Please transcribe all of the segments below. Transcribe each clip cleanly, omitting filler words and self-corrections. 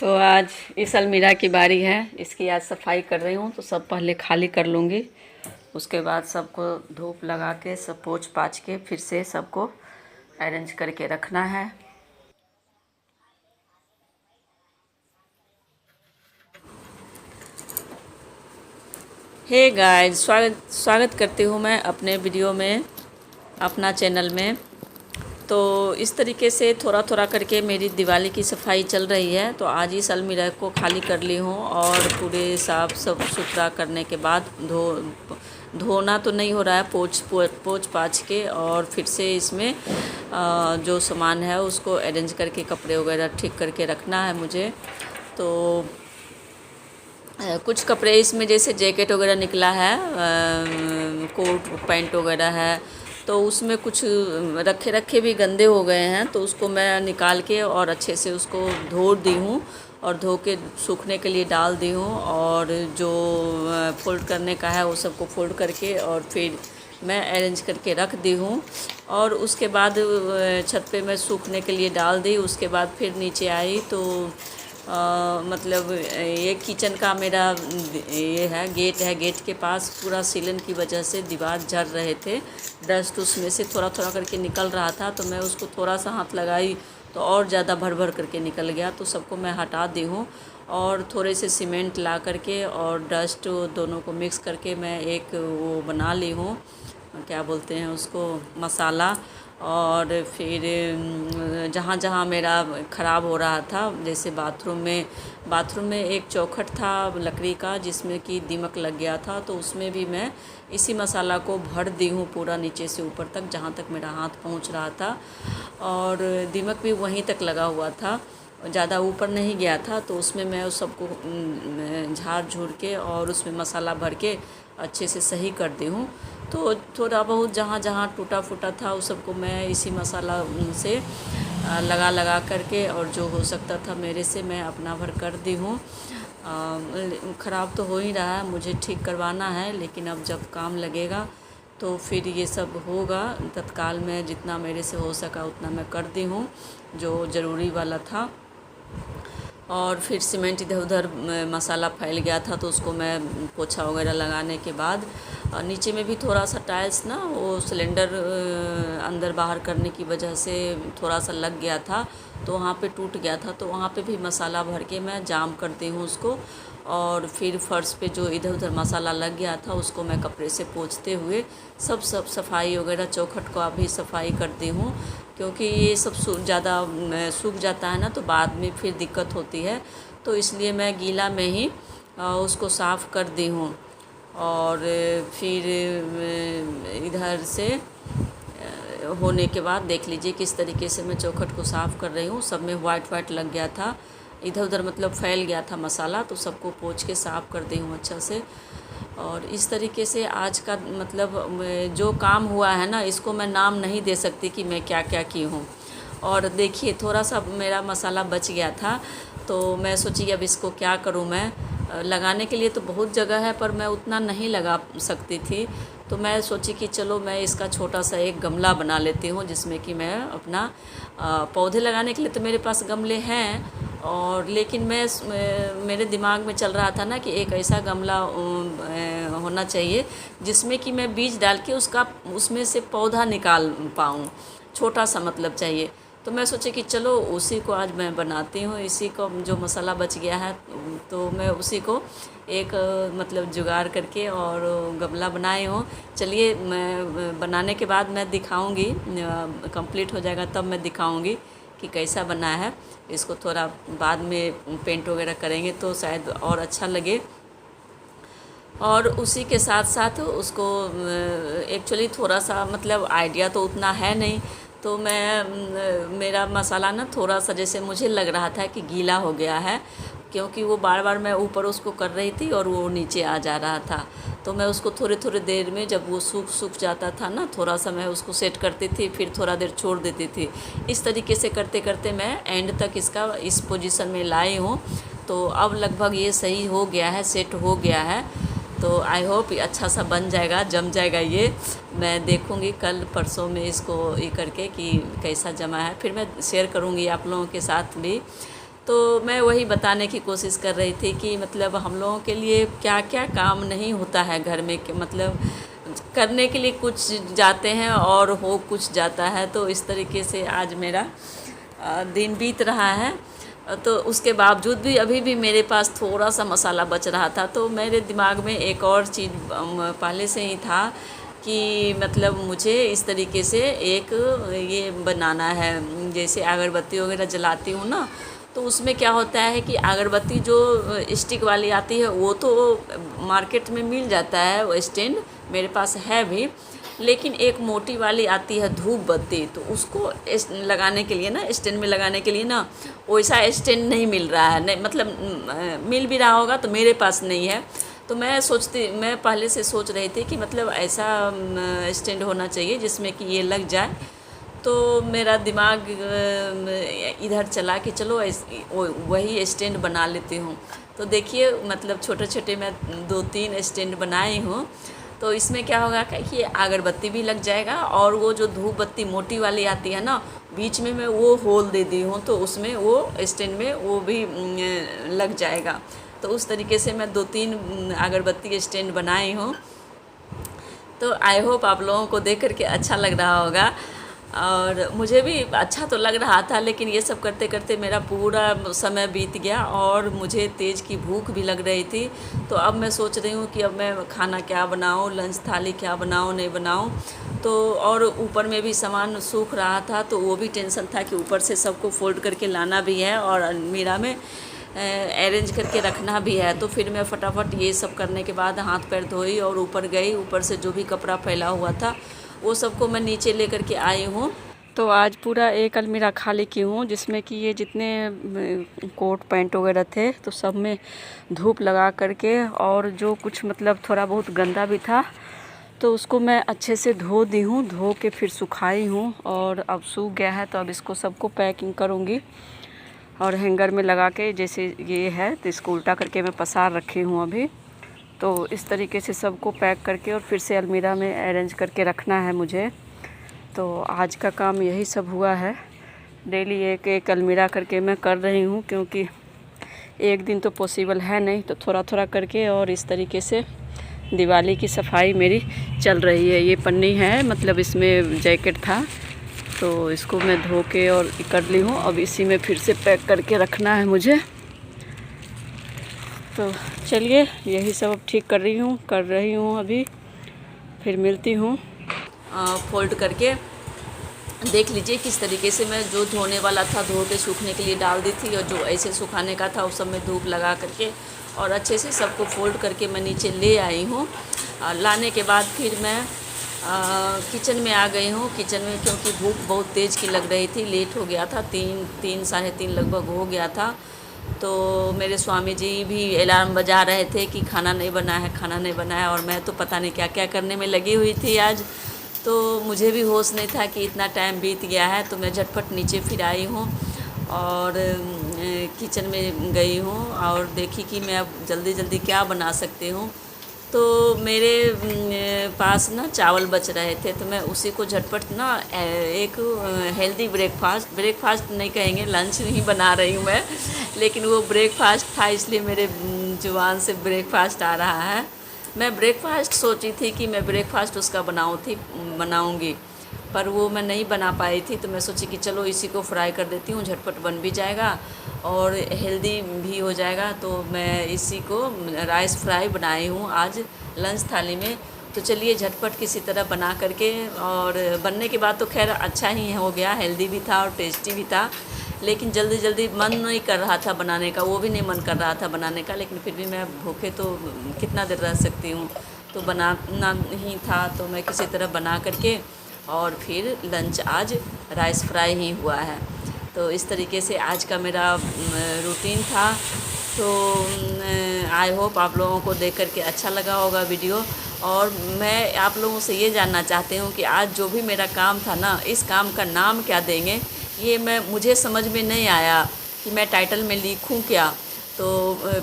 तो आज इस अलमीरा की बारी है। इसकी आज सफाई कर रही हूँ। तो सब पहले खाली कर लूँगी, उसके बाद सबको धूप लगा के सब पोंछ पाछ के फिर से सबको अरेंज करके रखना है। हे गाइस, स्वागत करती हूँ मैं अपने वीडियो में, अपना चैनल में। तो इस तरीके से थोड़ा थोड़ा करके मेरी दिवाली की सफाई चल रही है। तो आज इस अलमीरा को खाली कर ली हूँ और पूरे साफ सब सुथरा करने के बाद धोना तो नहीं हो रहा है, पोंछ पाछ के और फिर से इसमें जो सामान है उसको अरेंज करके कपड़े वगैरह ठीक करके रखना है मुझे। तो कुछ कपड़े इसमें जैसे जैकेट वगैरह निकला है, कोट पैंट वगैरह है, तो उसमें कुछ रखे रखे भी गंदे हो गए हैं। तो उसको मैं निकाल के और अच्छे से उसको धो दी हूँ और धो के सूखने के लिए डाल दी हूँ। और जो फोल्ड करने का है वो सबको फोल्ड करके और फिर मैं अरेंज करके रख दी हूँ। और उसके बाद छत पे मैं सूखने के लिए डाल दी। उसके बाद फिर नीचे आई तो मतलब ये किचन का मेरा ये है, गेट है। गेट के पास पूरा सीलन की वजह से दीवार झड़ रहे थे, डस्ट उसमें से थोड़ा थोड़ा करके निकल रहा था। तो मैं उसको थोड़ा सा हाथ लगाई तो और ज़्यादा भर भर करके निकल गया। तो सबको मैं हटा दी हूँ और थोड़े से सीमेंट ला करके और डस्ट दोनों को मिक्स करके मैं एक वो बना ली हूँ, क्या बोलते हैं उसको, मसाला। और फिर जहाँ जहाँ मेरा ख़राब हो रहा था, जैसे बाथरूम में एक चौखट था लकड़ी का जिसमें कि दीमक लग गया था। तो उसमें भी मैं इसी मसाला को भर दी हूँ पूरा नीचे से ऊपर तक, जहाँ तक मेरा हाथ पहुँच रहा था। और दीमक भी वहीं तक लगा हुआ था, ज़्यादा ऊपर नहीं गया था। तो उसमें मैं उस सबको झाड़ झूड़ के और उसमें मसाला भर के अच्छे से सही कर दी हूँ। तो थोड़ा बहुत जहाँ जहाँ टूटा फूटा था उस सबको मैं इसी मसाला से लगा करके और जो हो सकता था मेरे से मैं अपना भर कर दी हूँ। ख़राब तो हो ही रहा है, मुझे ठीक करवाना है, लेकिन अब जब काम लगेगा तो फिर ये सब होगा। तत्काल में जितना मेरे से हो सका उतना मैं कर दी हूँ जो ज़रूरी वाला था। और फिर सीमेंट इधर उधर मसाला फैल गया था तो उसको मैं पोछा वगैरह लगाने के बाद नीचे में भी थोड़ा सा टाइल्स ना, वो सिलेंडर अंदर बाहर करने की वजह से थोड़ा सा लग गया था, तो वहाँ पे टूट गया था। तो वहाँ पे भी मसाला भर के मैं जाम करती हूँ उसको। और फिर फर्श पे जो इधर उधर मसाला लग गया था उसको मैं कपड़े से पोंछते हुए सब सफाई वगैरह, चौखट को भी सफाई करती हूँ, क्योंकि ये सब ज़्यादा सूख जाता है ना तो बाद में फिर दिक्कत होती है। तो इसलिए मैं गीला में ही उसको साफ़ कर दी हूँ। और फिर इधर से होने के बाद देख लीजिए किस तरीके से मैं चौखट को साफ़ कर रही हूँ। सब में वाइट लग गया था, इधर उधर मतलब फैल गया था मसाला, तो सबको पोंछ के साफ़ कर दी हूँ अच्छा से। और इस तरीके से आज का मतलब जो काम हुआ है ना, इसको मैं नाम नहीं दे सकती कि मैं क्या क्या की हूँ। और देखिए थोड़ा सा मेरा मसाला बच गया था तो मैं सोची अब इसको क्या करूँ मैं। लगाने के लिए तो बहुत जगह है पर मैं उतना नहीं लगा सकती थी। तो मैं सोची कि चलो मैं इसका छोटा सा एक गमला बना लेती हूँ जिसमें कि मैं अपना पौधे लगाने के लिए तो मेरे पास गमले हैं, और लेकिन मेरे दिमाग में चल रहा था ना कि एक ऐसा गमला होना चाहिए जिसमें कि मैं बीज डाल के उसमें से पौधा निकाल पाऊँ, छोटा सा मतलब चाहिए। तो मैं सोची कि चलो उसी को आज मैं बनाती हूँ। इसी को जो मसाला बच गया है तो मैं उसी को एक मतलब जुगाड़ करके और गमला बनाई हूँ। चलिए मैं बनाने के बाद मैं दिखाऊंगी, कंप्लीट हो जाएगा तब मैं दिखाऊंगी कि कैसा बना है। इसको थोड़ा बाद में पेंट वगैरह करेंगे तो शायद और अच्छा लगे। और उसी के साथ साथ उसको एक्चुअली थोड़ा सा मतलब आइडिया तो उतना है नहीं, तो मेरा मसाला ना थोड़ा सा जैसे मुझे लग रहा था कि गीला हो गया है, क्योंकि वो बार बार मैं ऊपर उसको कर रही थी और वो नीचे आ जा रहा था। तो मैं उसको थोड़ी देर में जब वो सूख जाता था ना, थोड़ा सा मैं उसको सेट करती थी, फिर थोड़ा देर छोड़ देती थी। इस तरीके से करते करते मैं एंड तक इसका इस पोजीशन में लाई हूँ। तो अब लगभग ये सही हो गया है, सेट हो गया है। तो आई होप अच्छा सा बन जाएगा, जम जाएगा। ये मैं देखूँगी कल परसों में इसको ये करके कि कैसा जमा है, फिर मैं शेयर करूँगी आप लोगों के साथ भी। तो मैं वही बताने की कोशिश कर रही थी कि मतलब हम लोगों के लिए क्या क्या काम नहीं होता है घर में, कि मतलब करने के लिए कुछ जाते हैं और हो कुछ जाता है। तो इस तरीके से आज मेरा दिन बीत रहा है। तो उसके बावजूद भी अभी भी मेरे पास थोड़ा सा मसाला बच रहा था। तो मेरे दिमाग में एक और चीज़ पहले से ही था कि मतलब मुझे इस तरीके से एक ये बनाना है, जैसे अगरबत्ती वगैरह जलाती हूँ ना, तो उसमें क्या होता है कि अगरबत्ती जो स्टिक वाली आती है वो तो मार्केट में मिल जाता है, वो स्टैंड मेरे पास है भी, लेकिन एक मोटी वाली आती है धूप बत्ती, तो उसको लगाने के लिए ना, स्टैंड में लगाने के लिए ना, वैसा स्टैंड नहीं मिल रहा है। नहीं मतलब मिल भी रहा होगा तो मेरे पास नहीं है। तो मैं पहले से सोच रही थी कि मतलब ऐसा स्टैंड होना चाहिए जिसमें कि ये लग जाए। तो मेरा दिमाग इधर चला कि चलो वही स्टैंड बना लेती हूँ। तो देखिए मतलब छोटे छोटे मैं 2-3 स्टैंड बनाई हूँ। तो इसमें क्या होगा कि अगरबत्ती भी लग जाएगा, और वो जो धूप बत्ती मोटी वाली आती है ना, बीच में मैं वो होल दे दी हूँ, तो उसमें वो स्टैंड में वो भी लग जाएगा। तो उस तरीके से मैं 2-3 अगरबत्ती स्टैंड बनाई हूँ। तो आई होप आप लोगों को देख करके अच्छा लग रहा होगा, और मुझे भी अच्छा तो लग रहा था, लेकिन ये सब करते करते मेरा पूरा समय बीत गया और मुझे तेज़ की भूख भी लग रही थी। तो अब मैं सोच रही हूँ कि अब मैं खाना क्या बनाऊँ, लंच थाली क्या बनाऊँ नहीं बनाऊँ। तो और ऊपर में भी सामान सूख रहा था, तो वो भी टेंशन था कि ऊपर से सबको फोल्ड करके लाना भी है और अलमीरा में अरेंज करके रखना भी है। तो फिर मैं फटाफट ये सब करने के बाद हाथ पैर धोई और ऊपर गई। ऊपर से जो भी कपड़ा फैला हुआ था वो सबको मैं नीचे लेकर के आई हूँ। तो आज पूरा एक अलमीरा खाली की हूँ, जिसमें कि ये जितने कोट पैंट वगैरह थे तो सब में धूप लगा करके, और जो कुछ मतलब थोड़ा बहुत गंदा भी था तो उसको मैं अच्छे से धो दी हूँ, धो के फिर सुखाई हूँ, और अब सूख गया है। तो अब इसको सबको पैकिंग करूँगी और हैंगर में लगा के, जैसे ये है तो इसको उल्टा करके मैं पसार रखी हूँ अभी। तो इस तरीके से सबको पैक करके और फिर से अलमीरा में अरेंज करके रखना है मुझे। तो आज का काम यही सब हुआ है। डेली एक एक अलमीरा करके मैं कर रही हूँ, क्योंकि एक दिन तो पॉसिबल है नहीं, तो थोड़ा थोड़ा करके। और इस तरीके से दिवाली की सफाई मेरी चल रही है। ये पन्नी है, मतलब इसमें जैकेट था, तो इसको मैं धो के और कर ली हूँ। अब इसी में फिर से पैक करके रखना है मुझे। तो चलिए यही सब अब ठीक कर रही हूँ अभी, फिर मिलती हूँ। फोल्ड करके देख लीजिए किस तरीके से मैं जो धोने वाला था धो के सूखने के लिए डाल दी थी, और जो ऐसे सुखाने का था उस सब में धूप लगा करके और अच्छे से सबको फोल्ड करके मैं नीचे ले आई हूँ। लाने के बाद फिर मैं किचन में आ गई हूँ। किचन में क्योंकि भूख बहुत तेज़ की लग रही थी, लेट हो गया था, 3 साढ़े 3 लगभग हो गया था। तो मेरे स्वामी जी भी अलार्म बजा रहे थे कि खाना नहीं बना है, खाना नहीं बना है, और मैं तो पता नहीं क्या क्या करने में लगी हुई थी आज। तो मुझे भी होश नहीं था कि इतना टाइम बीत गया है। तो मैं झटपट नीचे फिर आई हूँ और किचन में गई हूँ और देखी कि मैं अब जल्दी जल्दी क्या बना सकती हूँ। तो मेरे पास ना चावल बच रहे थे, तो मैं उसी को झटपट ना एक हेल्दी ब्रेकफास्ट नहीं कहेंगे, लंच ही बना रही हूँ मैं, लेकिन वो ब्रेकफास्ट था इसलिए मेरे जुबान से ब्रेकफास्ट आ रहा है। मैं ब्रेकफास्ट सोची थी कि मैं ब्रेकफास्ट उसका बनाऊँगी, पर वो मैं नहीं बना पाई थी। तो मैं सोची कि चलो इसी को फ्राई कर देती हूँ, झटपट बन भी जाएगा और हेल्दी भी हो जाएगा। तो मैं इसी को राइस फ्राई बनाई हूँ आज लंच थाली में। तो चलिए झटपट किसी तरह बना करके, और बनने के बाद तो खैर अच्छा ही हो गया, हेल्दी भी था और टेस्टी भी था। लेकिन जल्दी जल्दी मन नहीं कर रहा था बनाने का, वो भी नहीं मन कर रहा था बनाने का, लेकिन फिर भी मैं भूखे तो कितना देर रह सकती हूँ, तो बनाना ही था। तो मैं किसी तरह बना करके और फिर लंच आज राइस फ्राई ही हुआ है। तो इस तरीके से आज का मेरा रूटीन था। तो आई होप आप लोगों को देख करके अच्छा लगा होगा वीडियो। और मैं आप लोगों से ये जानना चाहती हूँ कि आज जो भी मेरा काम था ना, इस काम का नाम क्या देंगे, ये मुझे समझ में नहीं आया कि मैं टाइटल में लिखूँ क्या। तो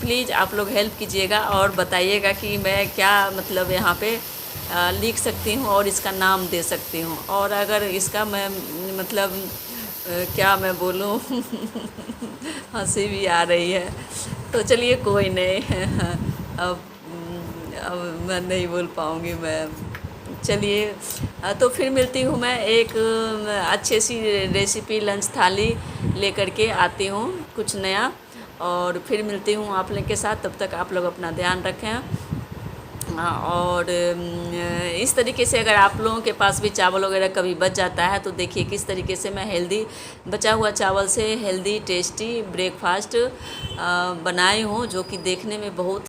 प्लीज़ आप लोग हेल्प कीजिएगा और बताइएगा कि मैं क्या मतलब यहाँ पे लिख सकती हूँ और इसका नाम दे सकती हूँ। और अगर इसका मैं मतलब क्या मैं बोलूँ हंसी भी आ रही है। तो चलिए कोई नहीं अब अब मैं नहीं बोल पाऊँगी मैं। चलिए तो फिर मिलती हूँ मैं एक अच्छी सी रेसिपी लंच थाली लेकर के आती हूँ कुछ नया, और फिर मिलती हूँ आप लोग के साथ। तब तक आप लोग अपना ध्यान रखें। हाँ, और इस तरीके से अगर आप लोगों के पास भी चावल वगैरह कभी बच जाता है तो देखिए किस तरीके से मैं हेल्दी बचा हुआ चावल से हेल्दी टेस्टी ब्रेकफास्ट बनाई हूँ, जो कि देखने में बहुत